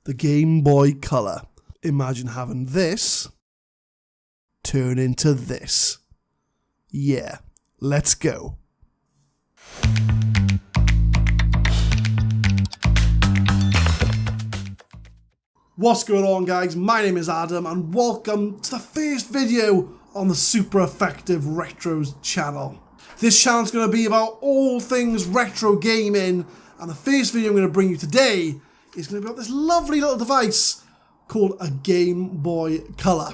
the Game Boy Color. Imagine having this turn into this. Yeah, let's go. What's going on, guys? My name is Adam and welcome to the first video on the Super Effective Retros channel. This channel is going to be about all things retro gaming, and the first video I'm going to bring you today is going to be about this lovely little device called a Game Boy Color.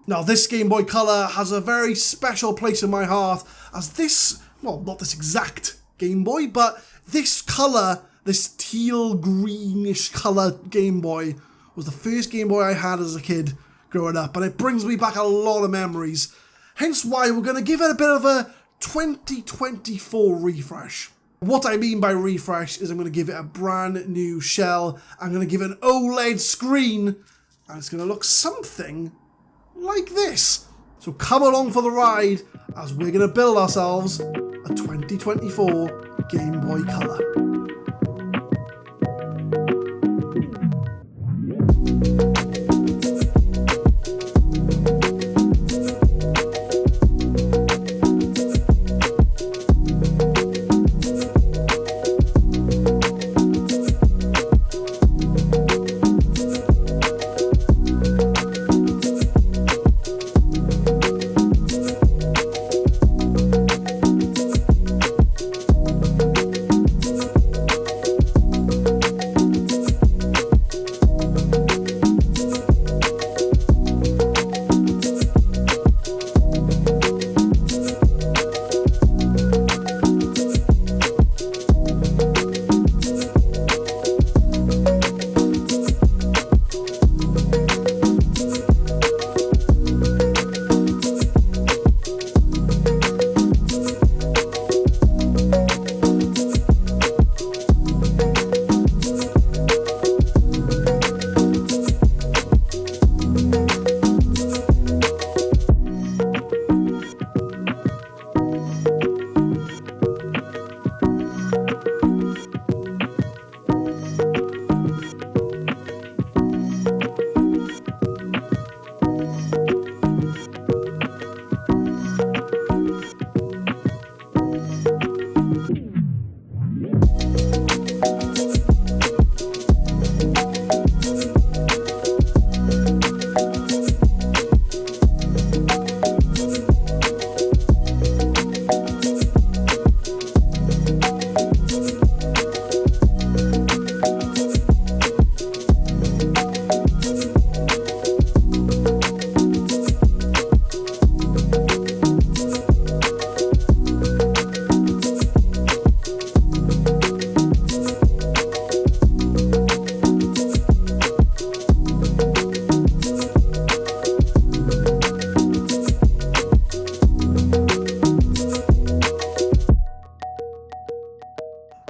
Now, this Game Boy Color has a very special place in my heart, as this, well, not this exact Game Boy, but this color, this teal greenish color Game Boy, was the first Game Boy I had as a kid growing up, and it brings me back a lot of memories. Hence why we're going to give it a bit of a 2024 refresh. What I mean by refresh is I'm going to give it a brand new shell, I'm going to give it an OLED screen, and it's going to look something like this. So come along for the ride as we're going to build ourselves a 2024 Game Boy Color.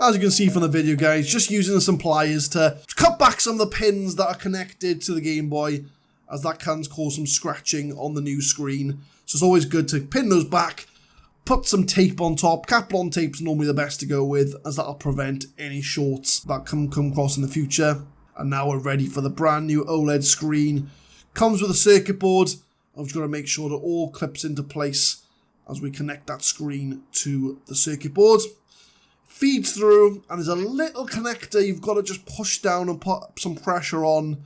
As you can see from the video, guys, just using some pliers to cut back some of the pins that are connected to the Game Boy, as that can cause some scratching on the new screen. So it's always good to pin those back, put some tape on top. Kaplan tape's normally the best to go with, as that'll prevent any shorts that come across in the future. And now we're ready for the brand new OLED screen. Comes with a circuit board. I've just got to make sure that all clips into place as we connect that screen to the circuit board. Feeds through, and there's a little connector you've got to just push down and put some pressure on.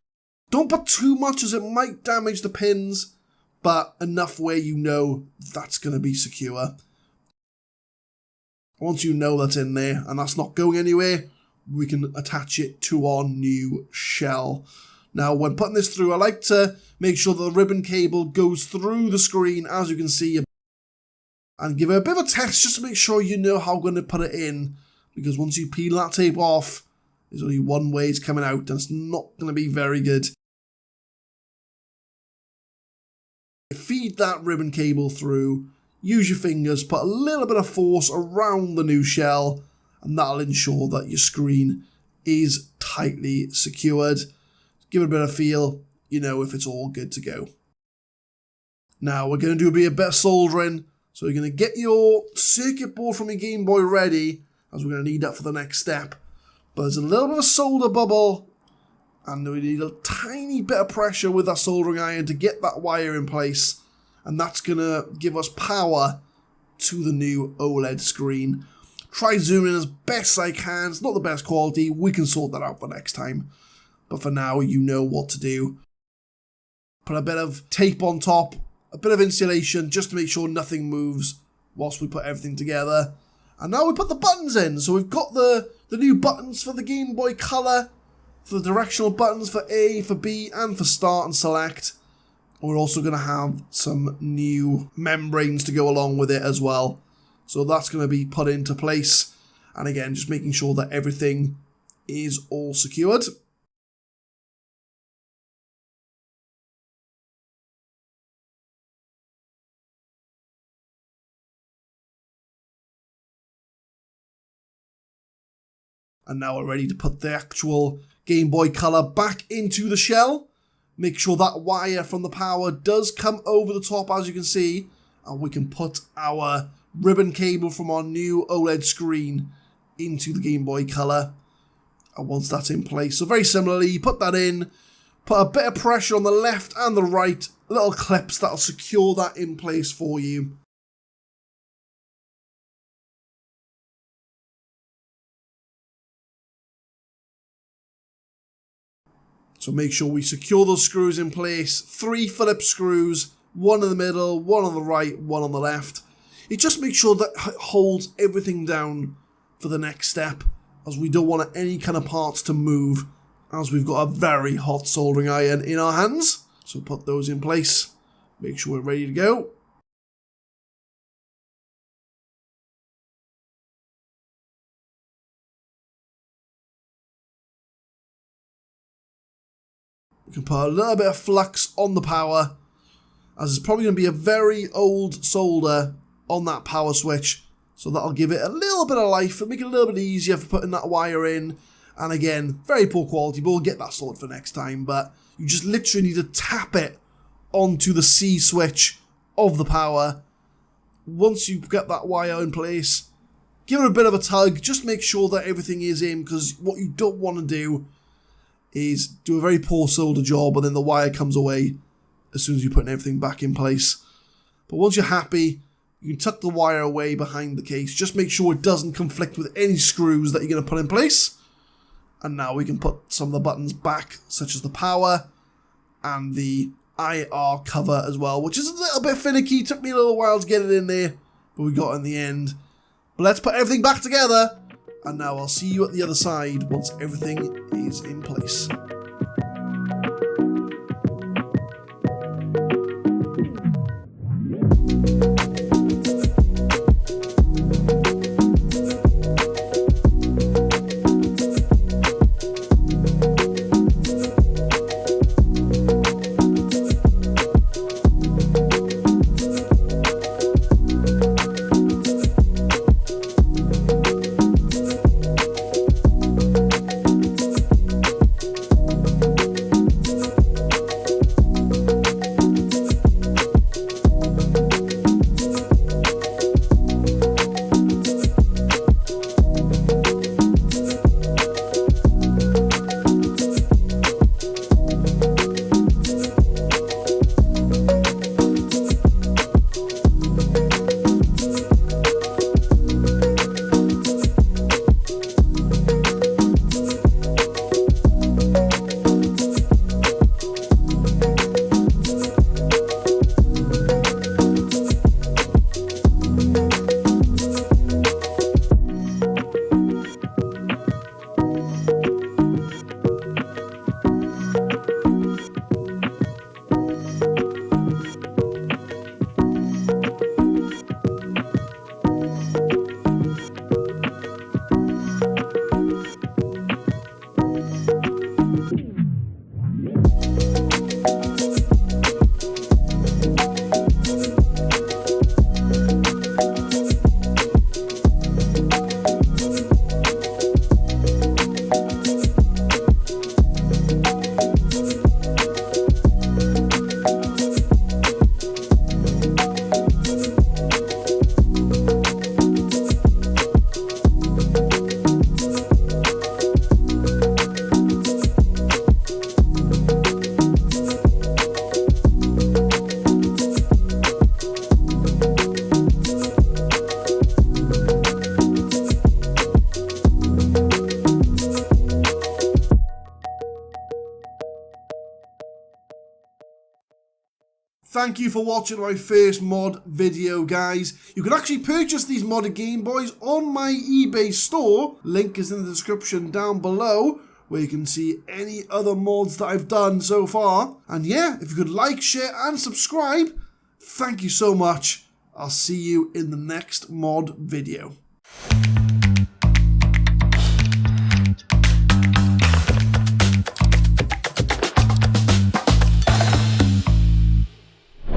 Don't put too much, as it might damage the pins, but enough where you know that's going to be secure. Once you know that's in there and that's not going anywhere, we can attach it to our new shell. Now, when putting this through, I like to make sure that the ribbon cable goes through the screen, as you can see, and give it a bit of a test just to make sure you know how I'm going to put it in, because once you peel that tape off, there's only one way it's coming out, and it's not going to be very good. Feed that ribbon cable through, use your fingers, put a little bit of force around the new shell, and that'll ensure that your screen is tightly secured. Give it a bit of feel, you know if it's all good to go. Now we're going to do a bit of soldering. So you're going to get your circuit board from your Game Boy ready, as we're going to need that for the next step. But there's a little bit of solder bubble And we need a tiny bit of pressure with that soldering iron to get that wire in place. And that's going to give us power to the new OLED screen. Try zooming in as best I can. It's not the best quality. We can sort that out for next time. But for now, you know what to do. Put a bit of tape on top, a bit of insulation, just to make sure nothing moves whilst we put everything together. And now we put the buttons in. So we've got the new buttons for the Game Boy Color, for the directional buttons for A, for B, and for start and select. We're also going to have some new membranes to go along with it as well. So that's going to be put into place. And again, just making sure that everything is all secured. And now we're ready to put the actual Game Boy Color back into the shell. Make sure that wire from the power does come over the top, as you can see. And we can put our ribbon cable from our new OLED screen into the Game Boy Color. And once that's in place, so very similarly, you put that in, put a bit of pressure on the left and the right, little clips that'll secure that in place for you. So make sure we secure those screws in place. 3 Phillips screws, one in the middle, one on the right, one on the left. It just makes sure that it holds everything down for the next step, as we don't want any kind of parts to move, as we've got a very hot soldering iron in our hands. So put those in place. Make sure we're ready to go. We can put a little bit of flux on the power, as it's probably going to be a very old solder on that power switch. So that'll give it a little bit of life and make it a little bit easier for putting that wire in. And again, very poor quality, but we'll get that sorted for next time. But you just literally need to tap it onto the C switch of the power. Once you get that wire in place, give it a bit of a tug. Just make sure that everything is in, because what you don't want to do is do a very poor solder job and then the wire comes away as soon as you're putting everything back in place. But once you're happy, you can tuck the wire away behind the case. Just make sure it doesn't conflict with any screws that you're going to put in place. And now we can put some of the buttons back, such as the power and the IR cover as well, which is a little bit finicky. Took me a little while to get it in there, but we got it in the end. But let's put everything back together. And now I'll see you at the other side once everything is in place. thank you for watching my first mod video, guys. You can actually purchase these modded Game Boys on my eBay store. Link is in the description down below, where you can see any other mods that I've done so far. And yeah, if you could like, share, and subscribe, thank you so much. I'll see you in the next mod video.